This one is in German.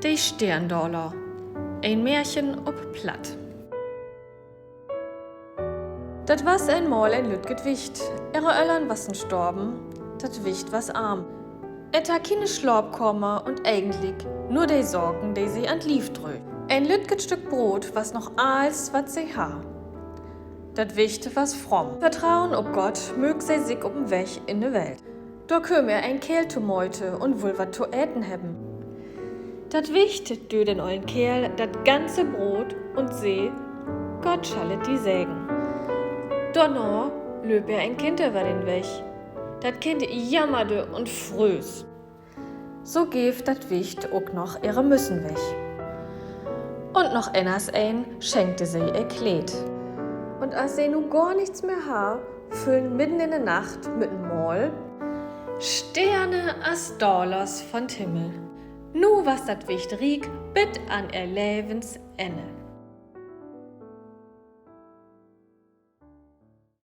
Die Sterndollar. Ein Märchen ob Platt. Dat was einmal ein Lütget Wicht. Ihre Öllern wassen storben, dat Wicht was arm. Et ha keine Schlorb und eigentlich nur de Sorgen, die sie an Lief drö. Ein Lütget Stück Brot, was noch als wat sie ha. Dat Wicht was fromm. Vertrauen ob Gott mög sei sich ob'n Weg in de Welt. Da küm ein Kerl zu Meute und wohl wat zu äten hebben. Dat Wicht dö den ollen Kerl dat ganze Brot und seh, Gott schallet die Sägen. Donner löb ein Kind über den Weg. Dat Kind jammerte und frös. So geft dat Wicht ook noch ihre Müssen weg. Und noch enners ein schenkte sie ihr Kleid. Und als sie nu gar nichts mehr ha, füllen mitten in der Nacht mit'n Maul Sterne as Dollars von Himmel. Nu was dat Wicht riek, bit an ihr Lebensende.